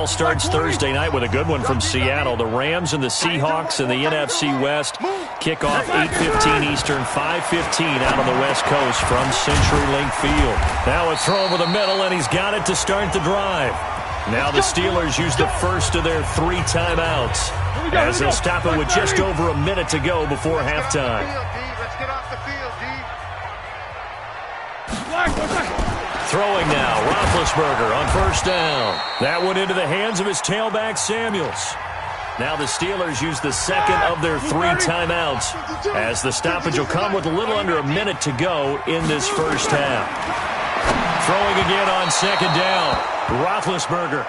all starts Thursday night with a good one from Seattle. The Rams and the Seahawks in the NFC West kick off 8:15 Eastern, 5:15 out on the West Coast from CenturyLink Field. Now a throw over the middle, and he's got it to start the drive. Now the Steelers use the first of their 3 timeouts as they'll stop it with just over a minute to go before halftime. Let's get off the field, D. Throwing now, Roethlisberger on first down. That went into the hands of his tailback, Samuels. Now the Steelers use the second of their 3 timeouts as the stoppage will come with a little under a minute to go in this first half. Throwing again on second down, Roethlisberger.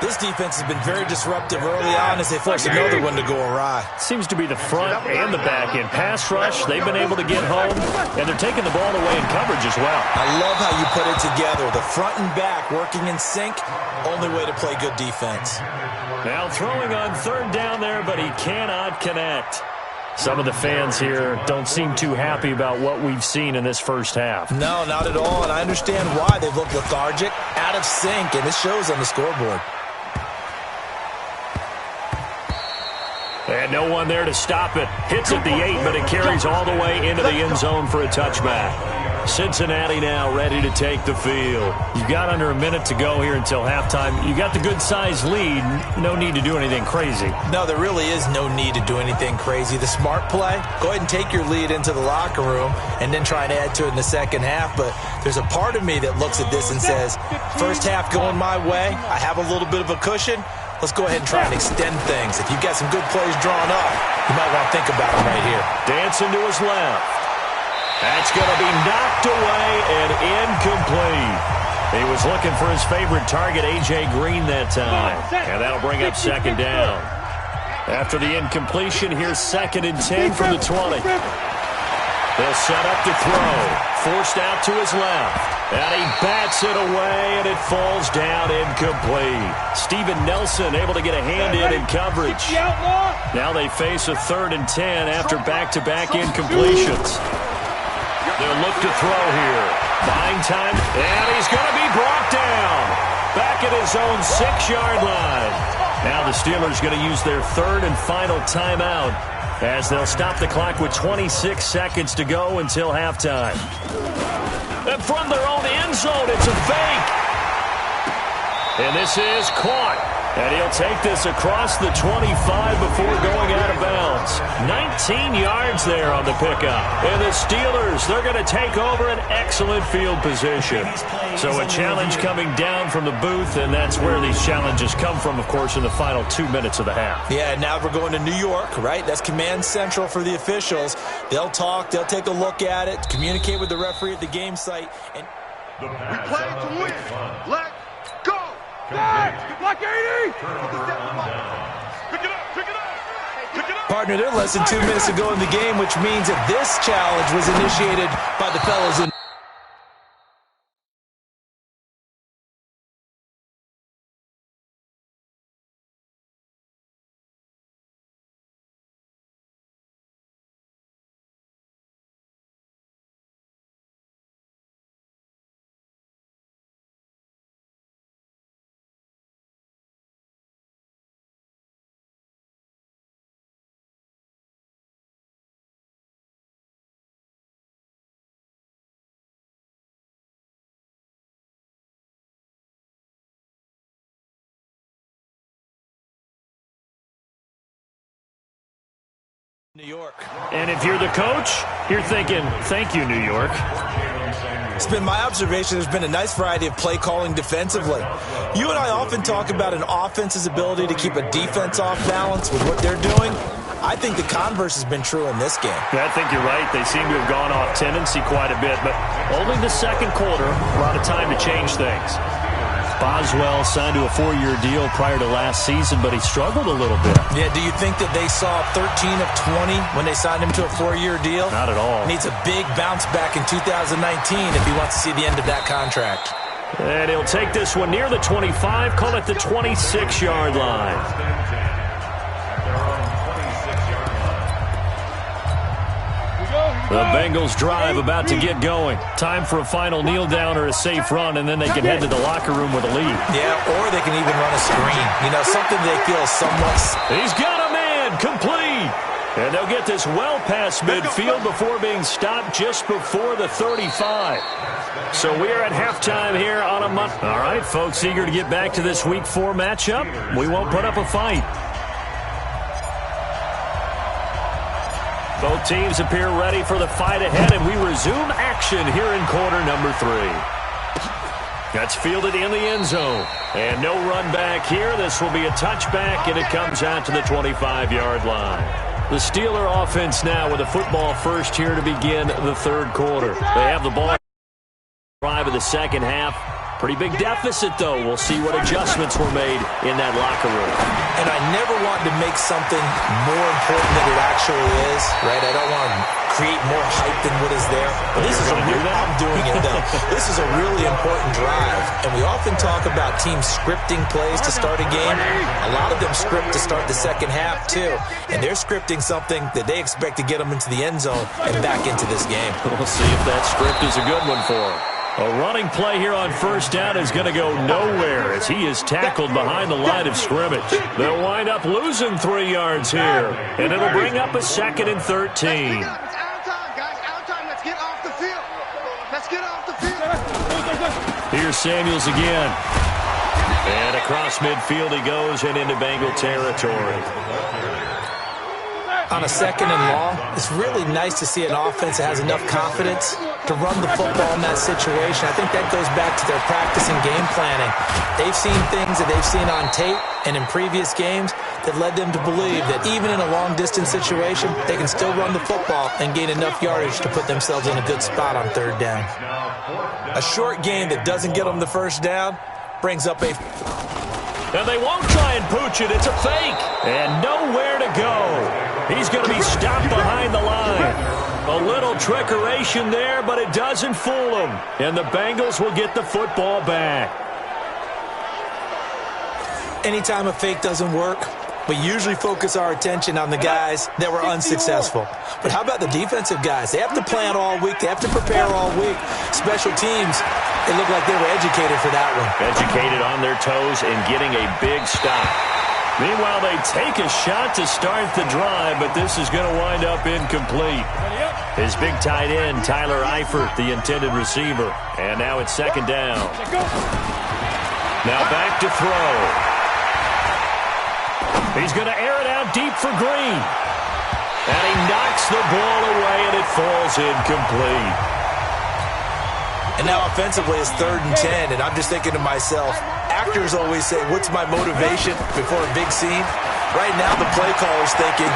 This defense has been very disruptive early on as they force another one to go awry. Seems to be the front and the back end. Pass rush, they've been able to get home, and they're taking the ball away in coverage as well. I love how you put it together. The front and back working in sync, only way to play good defense. Now throwing on third down there, but he cannot connect. Some of the fans here don't seem too happy about what we've seen in this first half. No, not at all, and I understand why. They've looked lethargic, out of sync, and it shows on the scoreboard. And no one there to stop it. Hits at the 8, but it carries all the way into the end zone for a touchback. Cincinnati now ready to take the field. You've got under a minute to go here until halftime. You got the good-sized lead. No need to do anything crazy. No, there really is no need to do anything crazy. The smart play, go ahead and take your lead into the locker room and then try and add to it in the second half. But there's a part of me that looks at this and says, first half going my way, I have a little bit of a cushion. Let's go ahead and try and extend things. If you've got some good plays drawn up, you might want to think about them right here. Dancing to his left. That's going to be knocked away and incomplete. He was looking for his favorite target, A.J. Green, that time. And that'll bring up second down. After the incompletion, here's 2nd and 10 from the 20. They'll set up to throw. Forced out to his left. And he bats it away, and it falls down incomplete. Steven Nelson able to get a hand in coverage. Now they face a 3rd and 10 after back-to-back incompletions. They'll look to throw here. Buying time, and he's going to be brought down. Back at his own 6-yard line. Now the Steelers going to use their 3rd and final timeout as they'll stop the clock with 26 seconds to go until halftime. And from their own end zone, it's a fake. And this is caught. And he'll take this across the 25 before going out of bounds. 19 yards there on the pickup. And the Steelers, they're going to take over an excellent field position. So a challenge coming down from the booth, and that's where these challenges come from, of course, in the final 2 minutes of the half. Yeah, now we're going to New York, right? That's command central for the officials. They'll talk, they'll take a look at it, communicate with the referee at the game site. And We play to win. Let's go. Like 80. Pick it up. Pick it up. Pick it up. Partner, they're less than 2 minutes to go in the game, which means that this challenge was initiated by the fellows in New York. And if you're the coach, you're thinking, thank you, New York. It's been my observation there's been a nice variety of play calling defensively. You and I often talk about an offense's ability to keep a defense off balance with what they're doing. I think the converse has been true in this game. Yeah, I think you're right. They seem to have gone off tendency quite a bit, but only the second quarter brought a time to change things. Boswell signed to a 4-year deal prior to last season, but he struggled a little bit. Yeah, do you think that they saw 13 of 20 when they signed him to a 4-year deal? Not at all. Needs a big bounce back in 2019 if he wants to see the end of that contract. And he'll take this one near the 25, call it the 26-yard line. The Bengals drive about to get going. Time for a final kneel down or a safe run, and then they can head to the locker room with a lead. Yeah, or they can even run a screen. You know, something they feel somewhat. He's got a man, complete. And they'll get this well past midfield before being stopped just before the 35. So we are at halftime here on a Monday. All right, folks, eager to get back to this Week 4 matchup. We won't put up a fight. Both teams appear ready for the fight ahead, and we resume action here in quarter number 3. That's fielded in the end zone. And no run back here. This will be a touchback, and it comes out to the 25-yard line. The Steeler offense now with a football first here to begin the third quarter. They have the ball drive of the second half. Pretty big deficit, though. We'll see what adjustments were made in that locker room. And I never want to make something more important than it actually is, right? I don't want to create more hype than what is there. But this is a real, I'm doing it, though. This is a really important drive. And we often talk about teams scripting plays to start a game. A lot of them script to start the second half, too. And they're scripting something that they expect to get them into the end zone and back into this game. We'll see if that script is a good one for them. A running play here on first down is going to go nowhere as he is tackled behind the line of scrimmage. They'll wind up losing 3 yards here, and it'll bring up a 2nd and 13. It's out of time, guys. Out of time. Let's get off the field. Let's get off the field. Here's Samuels again. And across midfield he goes and into Bengal territory. On a 2nd and long, it's really nice to see an offense that has enough confidence to run the football in that situation. I think that goes back to their practice and game planning. They've seen things that they've seen on tape and in previous games that led them to believe that even in a long-distance situation, they can still run the football and gain enough yardage to put themselves in a good spot on third down. A short game that doesn't get them the first down brings up a... Now they won't try and pooch it. It's a fake. And nowhere to go. He's going to be stopped behind the line. A little trickeration there, but it doesn't fool him. And the Bengals will get the football back. Anytime a fake doesn't work, we usually focus our attention on the guys that were unsuccessful. But how about the defensive guys? They have to plan all week. They have to prepare all week. Special teams, it looked like they were educated for that one. Educated on their toes and getting a big stop. Meanwhile, they take a shot to start the drive, but this is going to wind up incomplete. His big tight end, Tyler Eifert, the intended receiver. And now it's 2nd down. Now back to throw. He's going to air it out deep for Green. And he knocks the ball away, and it falls incomplete. And now offensively it's 3rd and 10, and I'm just thinking to myself, actors always say, what's my motivation before a big scene? Right now the play caller's thinking,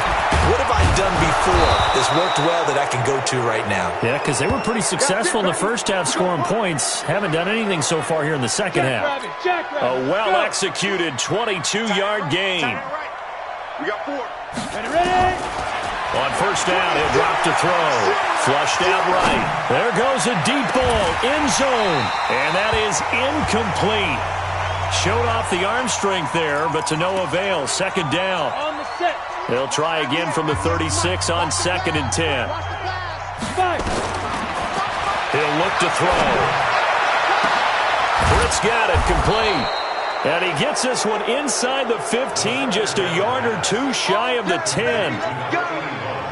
what have I done before that's worked well that I can go to right now? Yeah, because they were pretty successful in the first half scoring points. Haven't done anything so far here in the second half. A well-executed 22-yard gain. We got 4. Ready? On first down, he'll drop to throw. Flushed out right. There goes a deep ball, end zone. And that is incomplete. Showed off the arm strength there, but to no avail. 2nd down. They'll try again from the 36 on 2nd and 10. He'll look to throw. Britt's got it, complete. And he gets this one inside the 15, just a yard or 2 shy of the 10.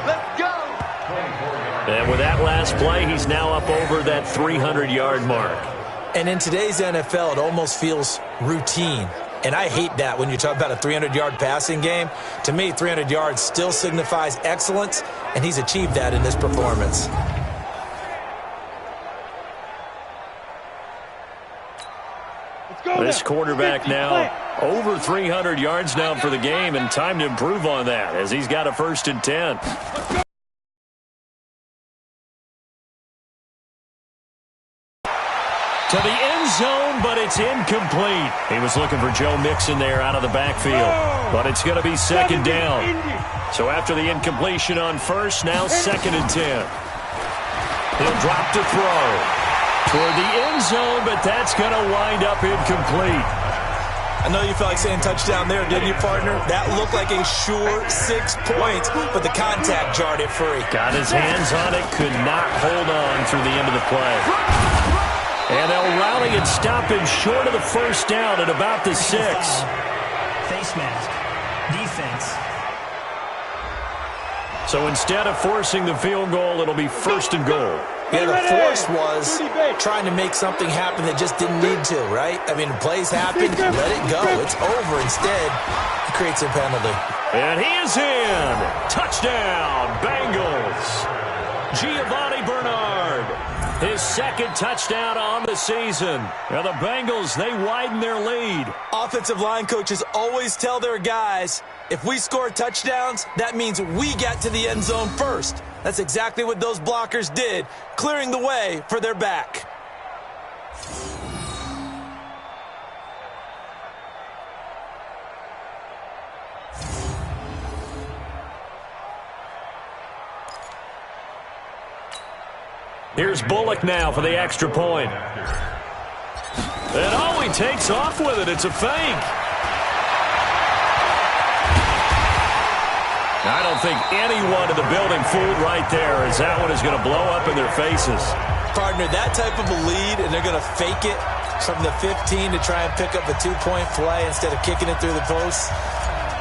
Let's go. And with that last play, he's now up over that 300-yard mark. And in today's NFL, it almost feels routine. And I hate that when you talk about a 300-yard passing game. To me, 300 yards still signifies excellence, and he's achieved that in this performance. This quarterback now over 300 yards now for the game, and time to improve on that as he's got a 1st and 10. To the end zone, but it's incomplete. He was looking for Joe Mixon there out of the backfield, but it's going to be 2nd down. So after the incompletion on first, now 2nd and 10. He'll drop to throw toward the end zone, but that's going to wind up incomplete. I know you felt like saying touchdown there, didn't you, partner? That looked like a sure 6 points, but the contact jarred it free. Got his hands on it, could not hold on through the end of the play. And they'll rally and stop him short of the first down at about the 6. Face mask. Defense. So instead of forcing the field goal, it'll be 1st and goal. Yeah, the force was trying to make something happen that just didn't need to, right? I mean, plays happen, let it go. It's over. Instead, he creates a penalty. And he is in. Touchdown, Bengals. Giovanni Bernard, his 2nd touchdown on the season. Now the Bengals, they widen their lead. Offensive line coaches always tell their guys, if we score touchdowns, that means we get to the end zone first. That's exactly what those blockers did, clearing the way for their back. Here's Bullock now for the extra point. And he takes off with it. It's a fake. I don't think anyone in the building fooled right there, as that one is going to blow up in their faces. Partner, that type of a lead, and they're going to fake it from the 15 to try and pick up a 2-point play instead of kicking it through the post.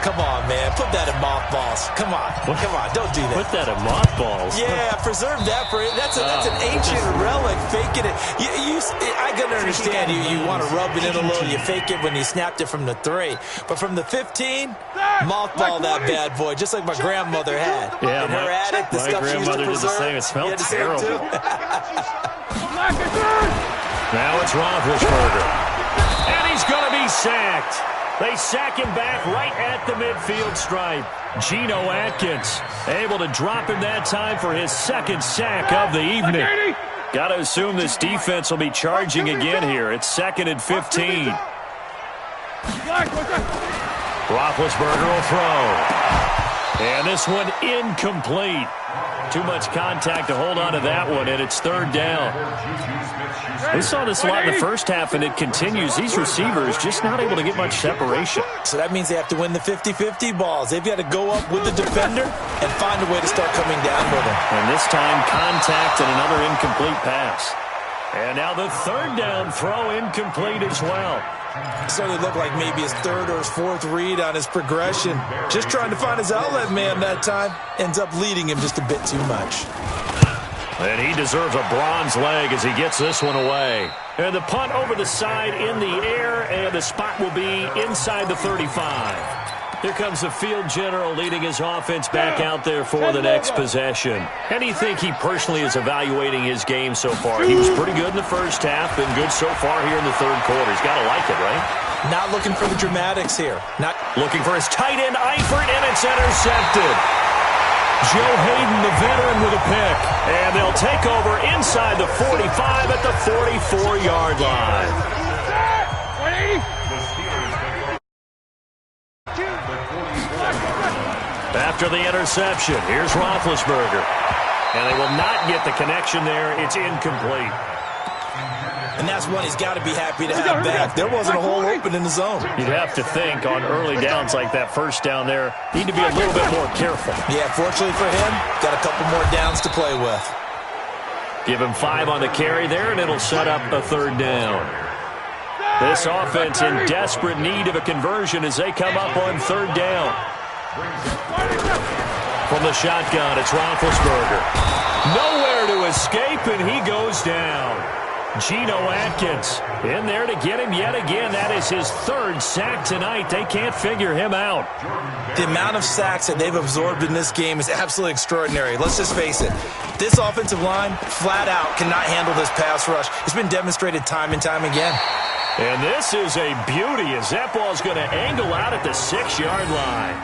Come on, man. Put that in mothballs. Come on. Come on. Don't do that. Put that in mothballs. Yeah, preserve that for it. That's an ancient relic. Faking it. I can understand you want to rub it in a little. You fake it when you snapped it from the 3. But from the 15, mothball that bad boy, just like my grandmother had. Yeah, in her attic, the stuff she used to preserve. Did the same. It smelled terrible. Now it's Roethlisberger. And he's going to be sacked. They sack him back right at the midfield stripe. Geno Atkins able to drop him that time for his 2nd sack of the evening. Got to assume this defense will be charging again here. It's 2nd and 15. Roethlisberger will throw. And this one incomplete. Too much contact to hold on to that one, and it's 3rd down. We saw this a lot in the first half, and it continues. These receivers just not able to get much separation. So that means they have to win the 50-50 balls. They've got to go up with the defender and find a way to start coming down with him. And this time, contact and another incomplete pass. And now the 3rd down throw incomplete as well. It started to look like maybe his 3rd or his 4th read on his progression. Just trying to find his outlet man that time. Ends up leading him just a bit too much. And he deserves a bronze leg as he gets this one away. And the punt over the side in the air, and the spot will be inside the 35. Here comes the field general leading his offense back out there for the next possession. How do you think he personally is evaluating his game so far? He was pretty good in the first half, been good so far here in the 3rd quarter. He's got to like it, right? Not looking for the dramatics here. Not looking for his tight end, Eifert, and it's intercepted. Joe Hayden, the veteran, with a pick. And they'll take over inside the 45 at the 44-yard line. After the interception, here's Roethlisberger. And they will not get the connection there. It's incomplete. And that's one he's got to be happy to have back. There wasn't a hole open in the zone. You'd have to think on early downs like that, first down there, need to be a little bit more careful. Yeah, fortunately for him, got a couple more downs to play with. Give him 5 on the carry there, and it'll set up a 3rd down. This offense in desperate need of a conversion as they come up on 3rd down. From the shotgun, it's Roethlisberger. Nowhere to escape, and he goes down. Geno Atkins in there to get him yet again. That is his 3rd sack tonight. They can't figure him out. The amount of sacks that they've absorbed in this game is absolutely extraordinary. Let's just face it. This offensive line, flat out, cannot handle this pass rush. It's been demonstrated time and time again. And this is a beauty as that ball is going to angle out at the 6-yard line.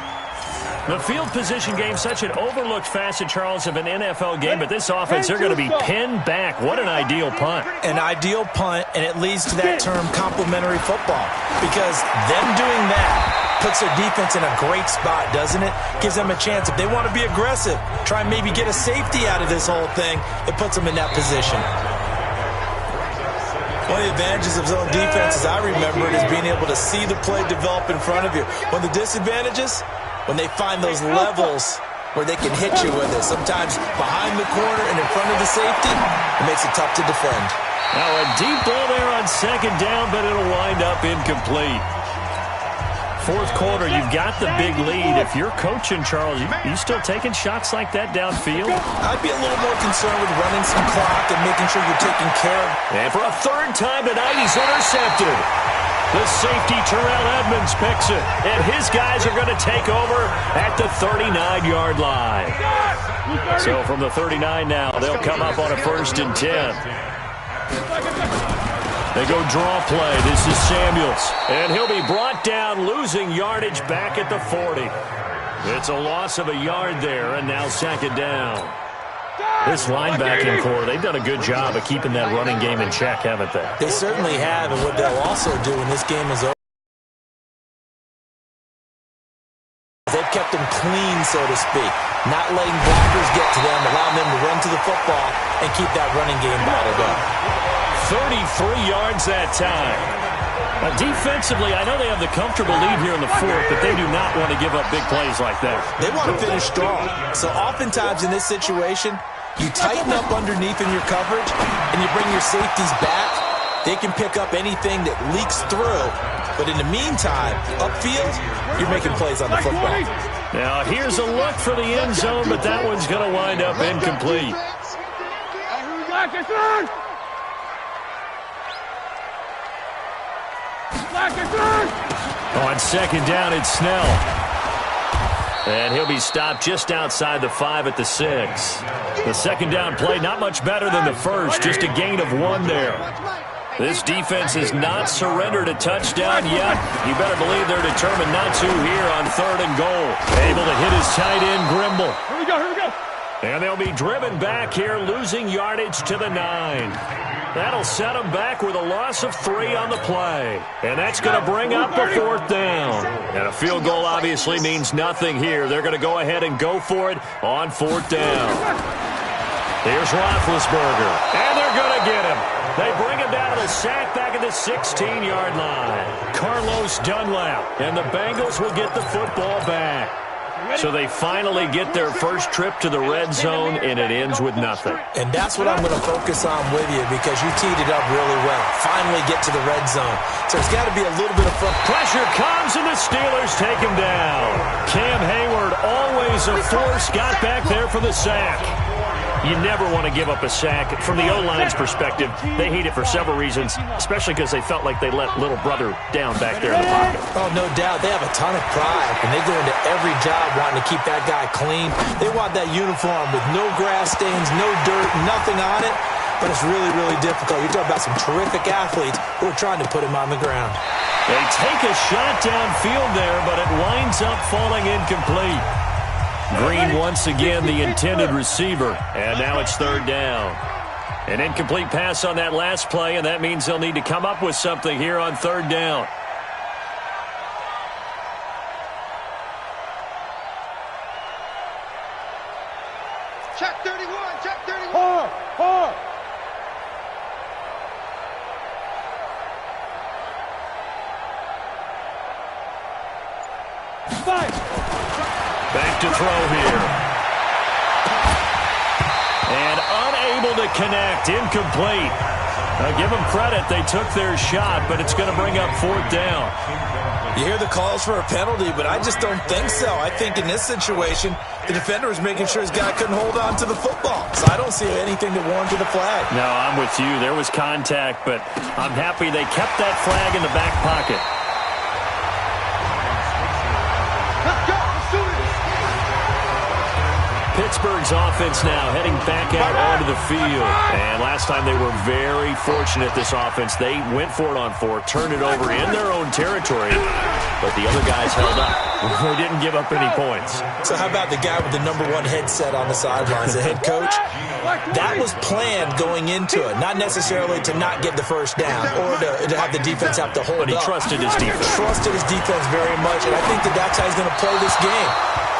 The field position game, such an overlooked facet, Charles, of an NFL game, but this offense, they're going to be pinned back. What an ideal punt. An ideal punt, and it leads to that term complementary football, because them doing that puts their defense in a great spot, doesn't it? Gives them a chance. If they want to be aggressive, try and maybe get a safety out of this whole thing, it puts them in that position. One of the advantages of zone defense, as I remember it, is being able to see the play develop in front of you. One of the disadvantages, when they find those levels where they can hit you with it. Sometimes behind the corner and in front of the safety, it makes it tough to defend. Now a deep ball there on second down, but it'll wind up incomplete. Fourth quarter, you've got the big lead. If you're coaching, Charles, you still taking shots like that downfield? I'd be a little more concerned with running some clock and making sure you're taking care of. And for a third time tonight, he's intercepted. The safety, Terrell Edmonds, picks it. And his guys are going to take over at the 39-yard line. So from the 39 now, they'll come up on a 1st and 10. They go draw play. This is Samuels. And he'll be brought down, losing yardage back at the 40. It's a loss of a yard there, and now 2nd down. This linebacking core, they've done a good job of keeping that running game in check, haven't they? They certainly have, and what they'll also do when this game is over, they've kept them clean, so to speak. Not letting blockers get to them, allowing them to run to the football and keep that running game bottled up. 33 yards that time. Defensively, I know they have the comfortable lead here in the 4th, but they do not want to give up big plays like that. They want to finish strong. So oftentimes in this situation, you tighten up underneath in your coverage, and you bring your safeties back. They can pick up anything that leaks through. But in the meantime, upfield, you're making plays on the football. Now, here's a look for the end zone, but that one's going to wind up incomplete. On 2nd down, it's Snell. And he'll be stopped just outside the 5 at the 6. The 2nd down play, not much better than the first, just a gain of 1 there. This defense has not surrendered a touchdown yet. You better believe they're determined not to here on 3rd and goal. Able to hit his tight end, Grimble. Here we go. And they'll be driven back here, losing yardage to the 9. That'll set them back with a loss of 3 on the play. And that's going to bring up a 4th down. And a field goal obviously means nothing here. They're going to go ahead and go for it on 4th down. Here's Roethlisberger. And they're going to get him. They bring him down to the sack back at the 16-yard line. Carlos Dunlap. And the Bengals will get the football back. So they finally get their first trip to the red zone, and it ends with nothing. And that's what I'm going to focus on with you, because you teed it up really well. Finally get to the red zone. So there's got to be a little bit of fun. Pressure comes, and the Steelers take him down. Cam Hayward, always a force, got back there for the sack. You never want to give up a sack. From the O-line's perspective, they hate it for several reasons, especially because they felt like they let little brother down back there in the pocket. Oh, no doubt. They have a ton of pride, and they go into every job wanting to keep that guy clean. They want that uniform with no grass stains, no dirt, nothing on it. But it's really, really difficult. You're talking about some terrific athletes who are trying to put him on the ground. They take a shot downfield there, but it winds up falling incomplete. Green once again the intended receiver, and now it's 3rd down. An incomplete pass on that last play, and that means they'll need to come up with something here on 3rd down. Check 31, check 31. Hard. Back to throw here. And unable to connect. Incomplete. Now give them credit. They took their shot, but it's going to bring up 4th down. You hear the calls for a penalty, but I just don't think so. I think in this situation, the defender was making sure his guy couldn't hold on to the football. So I don't see anything that warranted a flag. No, I'm with you. There was contact, but I'm happy they kept that flag in the back pocket. Let's go. Shoot it. Pittsburgh's offense now heading back out onto the field. And last time they were very fortunate, this offense. They went for it on 4, turned it over in their own territory, but the other guys held up. They didn't give up any points. So how about the guy with the #1 headset on the sidelines, the head coach? That was planned going into it, not necessarily to not get the first down or to have the defense have to hold up. But he trusted his defense. Trusted his defense very much, and I think that's how he's going to play this game.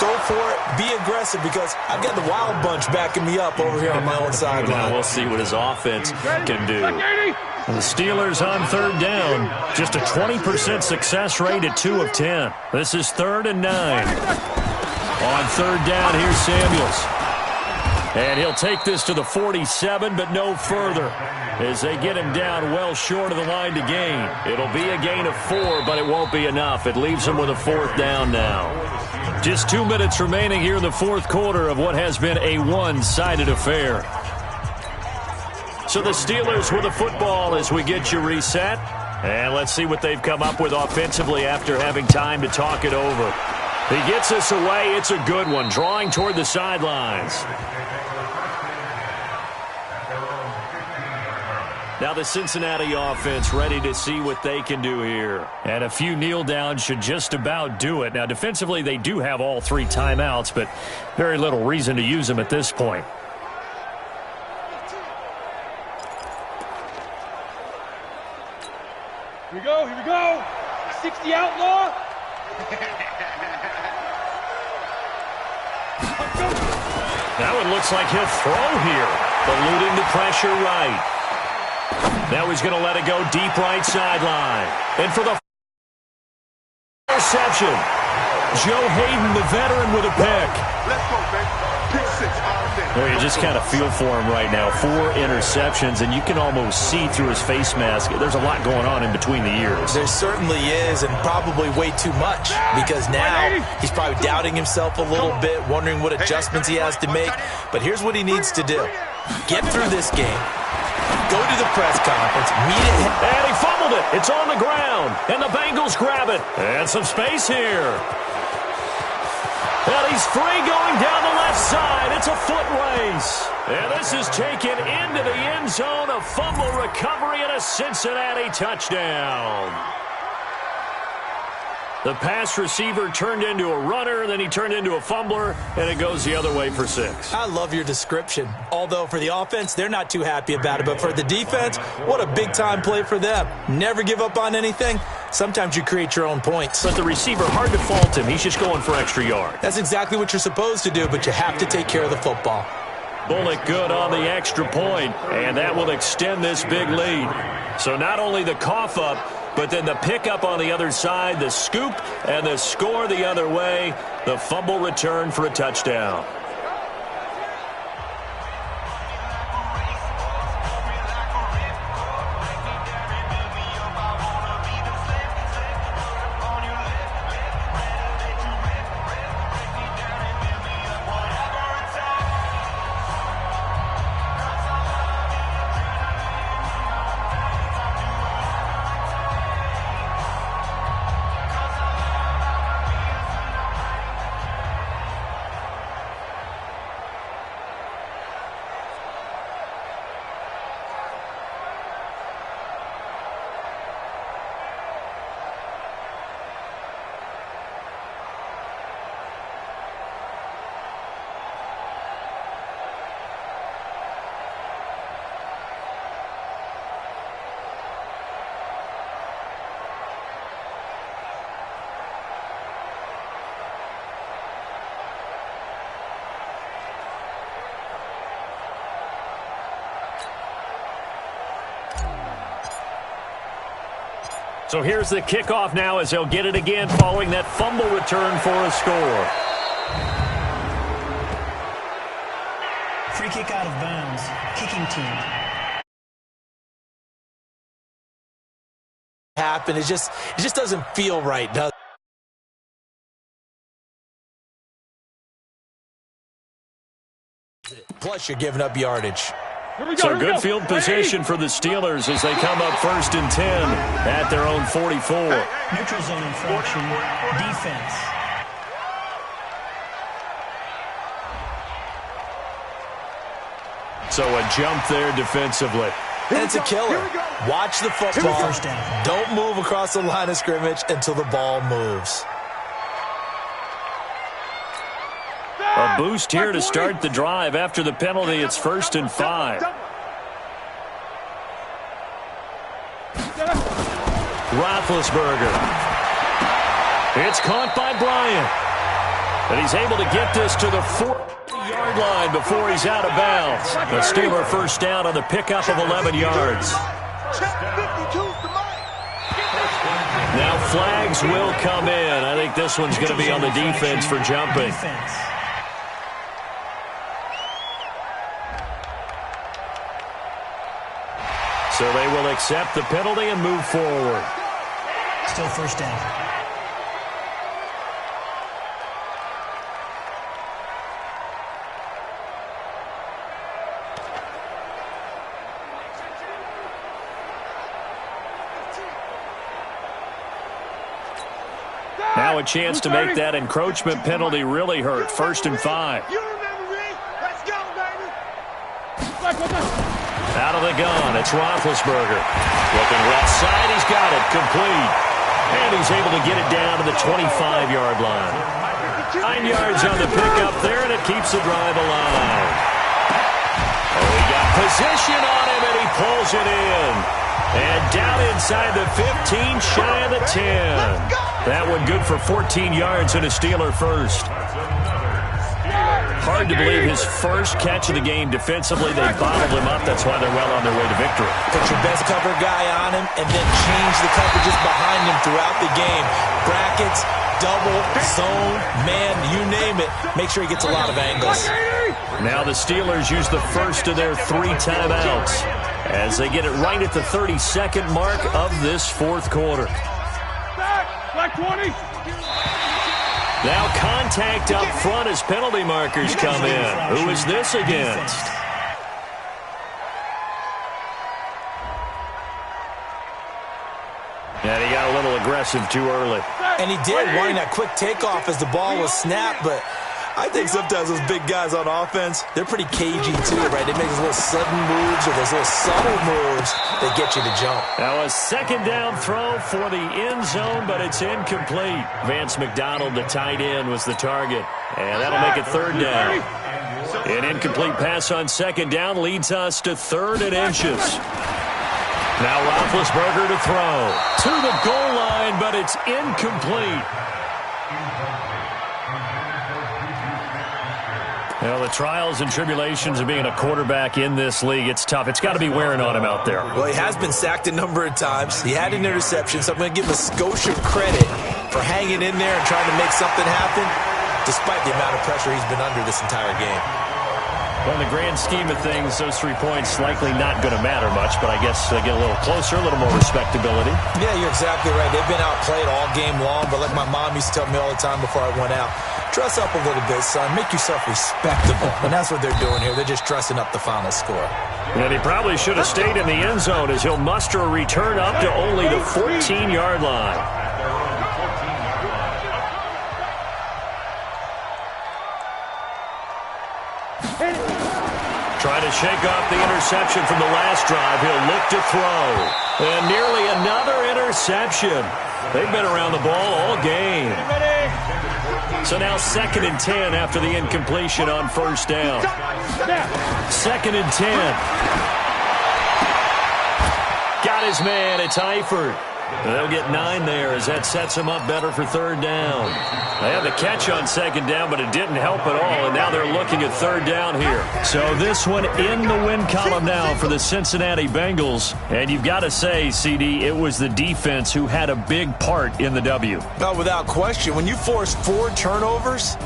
Go for it. Be aggressive, because I've got the Wild Bunch backing me up over here on my own sideline. We'll see what his offense can do. And the Steelers on third down. Just a 20% success rate at 2 of 10. This is 3rd and 9. On third down, here's Samuels. And he'll take this to the 47, but no further, as they get him down well short of the line to gain. It'll be a gain of 4, but it won't be enough. It leaves him with a 4th down now. Just 2 minutes remaining here in the fourth quarter of what has been a one-sided affair. So the Steelers with the football as we get you reset. And let's see what they've come up with offensively after having time to talk it over. He gets us away. It's a good one, drawing toward the sidelines. Now the Cincinnati offense ready to see what they can do here. And a few kneel downs should just about do it. Now defensively they do have all 3 timeouts, but very little reason to use them at this point. Here we go. 60 outlaw. That one looks like he'll throw here, eluding the pressure right. Now he's going to let it go deep right sideline. And for the interception, Joe Hayden, the veteran, with a pick. Let's go, baby. Pick 6 out of 10. Well, you just kind of feel for him right now. 4 interceptions, and you can almost see through his face mask. There's a lot going on in between the ears. There certainly is, and probably way too much, because now he's probably doubting himself a little bit, wondering what adjustments he has to make. But here's what he needs to do. Get through this game. Go to the press conference, meet it. And he fumbled it. It's on the ground. And the Bengals grab it. And some space here. And he's free going down the left side. It's a foot race. And this is taken into the end zone. A fumble recovery and a Cincinnati touchdown. The pass receiver turned into a runner, then he turned into a fumbler, and it goes the other way for 6. I love your description. Although for the offense, they're not too happy about it. But for the defense, what a big-time play for them. Never give up on anything. Sometimes you create your own points. But the receiver, hard to fault him. He's just going for extra yard. That's exactly what you're supposed to do, but you have to take care of the football. Bullock good on the extra point, and that will extend this big lead. So not only the cough up, but then the pickup on the other side, the scoop, and the score the other way. The fumble return for a touchdown. So here's the kickoff now as they'll get it again following that fumble return for a score. Free kick out of bounds. Kicking team. Happen. It just doesn't feel right, does it? Plus, you're giving up yardage. So good field position for the Steelers as they come up 1st and 10 at their own 44. Neutral zone infraction. Defense. So a jump there defensively. And it's a killer. Watch the football. First down. Don't move across the line of scrimmage until the ball moves. A boost here to start the drive. After the penalty, it's 1st and 5. Roethlisberger. It's caught by Bryant. And he's able to get this to the 40-yard line before he's out of bounds. The Steeler first down on the pickup of 11 yards. Check 52's the mic. Now flags will come in. I think this one's going to be on the defense for jumping. So they will accept the penalty and move forward. Still first down. Now a chance to make that encroachment penalty really hurt. 1st and 5. You remember me? Let's go, baby. Out of the gun, it's Roethlisberger. Looking left side, he's got it. Complete. And he's able to get it down to the 25-yard line. 9 yards on the pickup there, and it keeps the drive alive. Oh, he got position on him, and he pulls it in. And down inside the 15, shy of the 10. That one good for 14 yards and a Steeler first. Hard to believe his first catch of the game defensively. They bottled him up. That's why they're well on their way to victory. Put your best cover guy on him and then change the coverages behind him throughout the game. Brackets, double, zone, man, you name it. Make sure he gets a lot of angles. Now the Steelers use the first of their 3 timeouts as they get it right at the 32nd mark of this 4th quarter. Black 20. Now contact up front as penalty markers come in. Who is this against? And he got a little aggressive too early. And he did, wanting that quick takeoff as the ball was snapped, but I think sometimes those big guys on offense, they're pretty cagey too, right? They make those little sudden moves or those little subtle moves that get you to jump. Now a 2nd down throw for the end zone, but it's incomplete. Vance McDonald, the tight end, was the target. And that'll make it 3rd down. An incomplete pass on 2nd down leads us to 3rd and inches. Now Roethlisberger to throw. To the goal line, but it's incomplete. Well, the trials and tribulations of being a quarterback in this league, it's tough. It's got to be wearing on him out there. Well, he has been sacked a number of times. He had an interception, so I'm going to give him a Scotia credit for hanging in there and trying to make something happen, despite the amount of pressure he's been under this entire game. Well, in the grand scheme of things, those 3 points likely not going to matter much, but I guess they get a little closer, a little more respectability. Yeah, you're exactly right. They've been outplayed all game long, but like my mom used to tell me all the time before I went out, dress up a little bit, son. Make yourself respectable. And that's what they're doing here. They're just dressing up the final score. And he probably should have stayed in the end zone as he'll muster a return up to only the 14-yard line. Trying to shake off the interception from the last drive. He'll look to throw. And nearly another interception. They've been around the ball all game. So now 2nd and 10 after the incompletion on 1st down. 2nd and 10. Got his man. It's Eifert. They'll get 9 there as that sets him up better for 3rd down. They had the catch on 2nd down, but it didn't help at all, and now they're looking at 3rd down here. So this one in the win column now for the Cincinnati Bengals. And you've got to say, CD, it was the defense who had a big part in the W. No, without question. When you force 4 turnovers,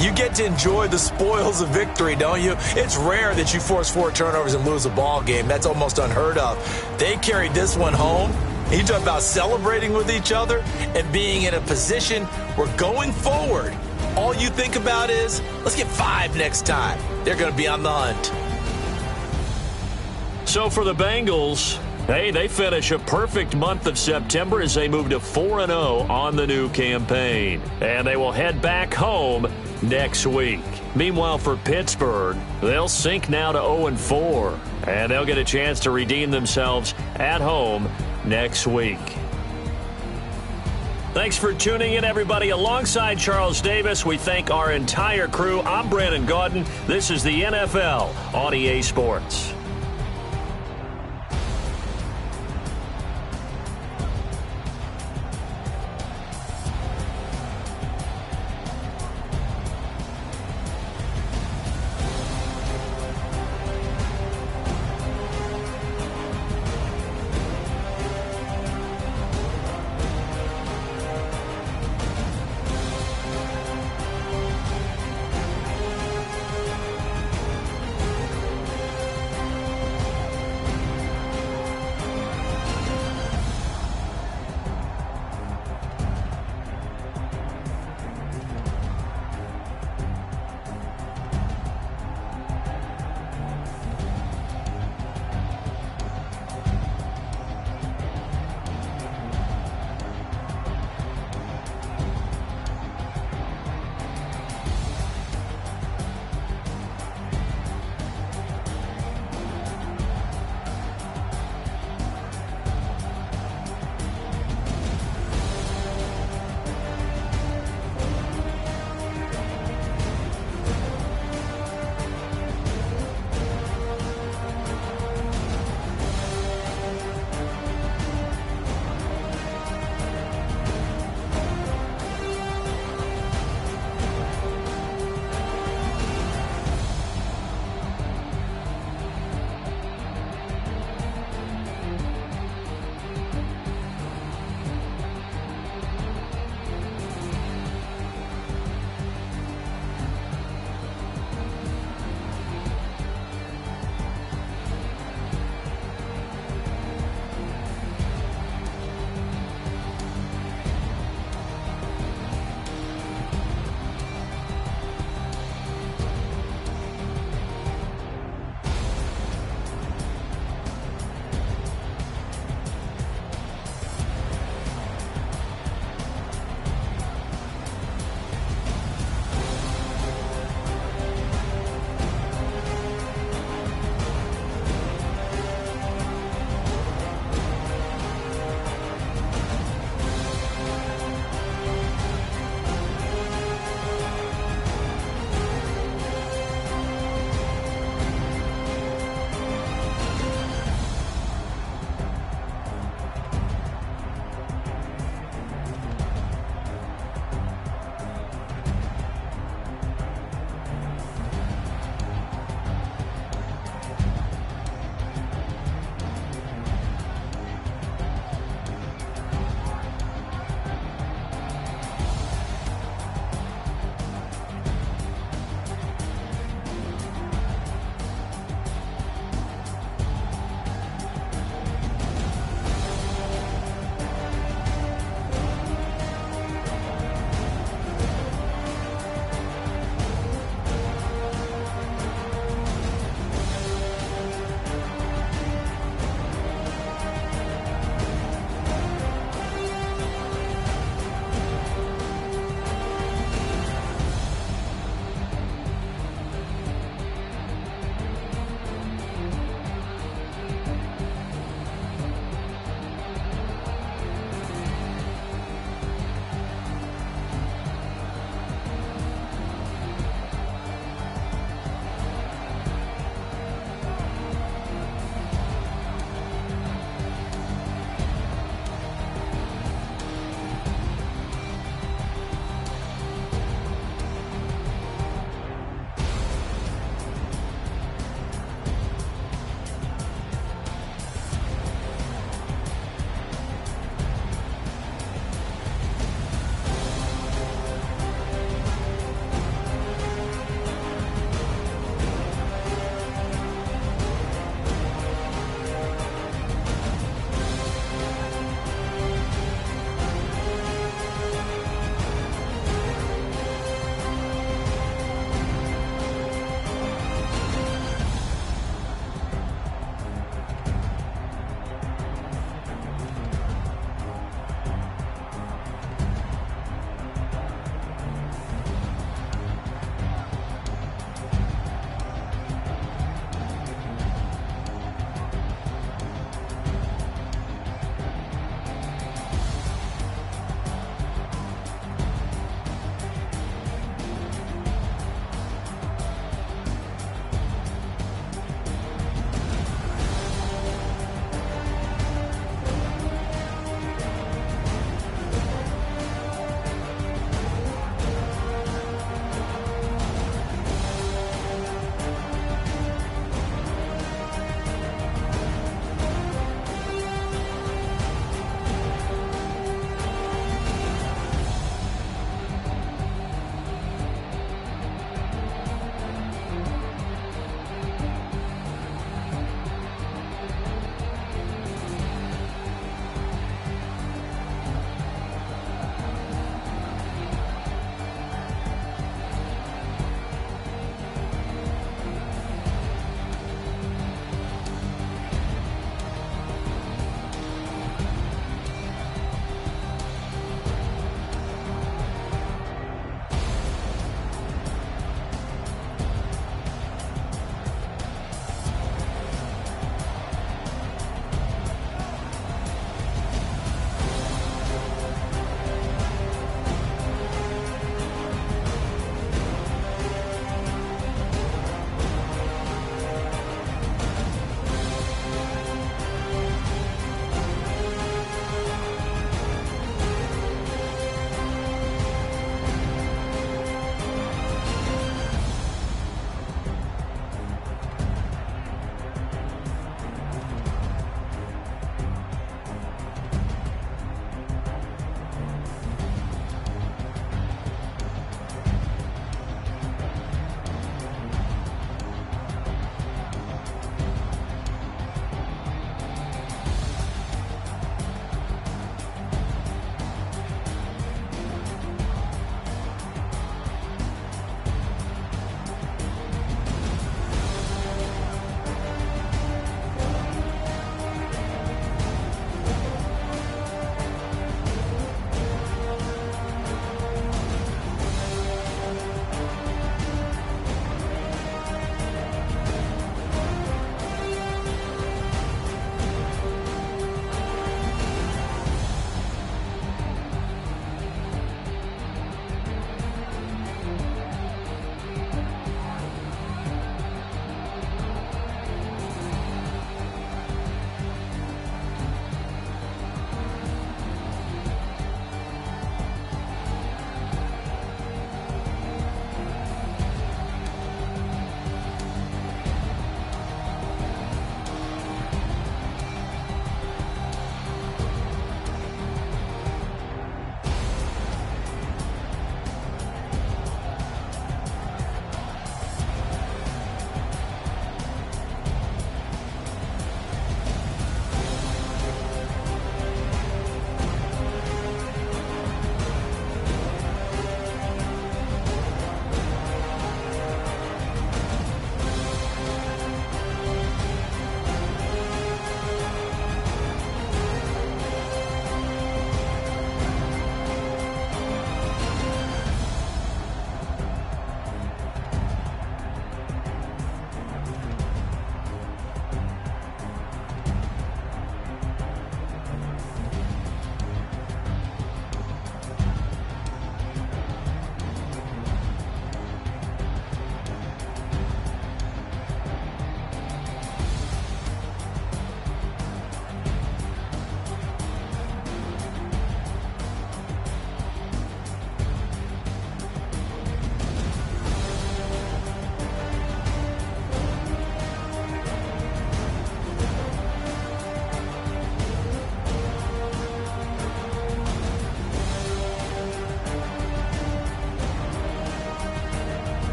you get to enjoy the spoils of victory, don't you? It's rare that you force 4 turnovers and lose a ball game. That's almost unheard of. They carried this one home. You talk about celebrating with each other and being in a position where going forward, all you think about is, let's get 5 next time. They're going to be on the hunt. So for the Bengals, hey, they finish a perfect month of September as they move to 4-0 on the new campaign. And they will head back home next week. Meanwhile, for Pittsburgh, they'll sink now to 0-4. And they'll get a chance to redeem themselves at home next week. Thanks for tuning in, everybody. Alongside Charles Davis, we thank our entire crew. I'm Brandon Gaudin. This is the NFL on EA Sports.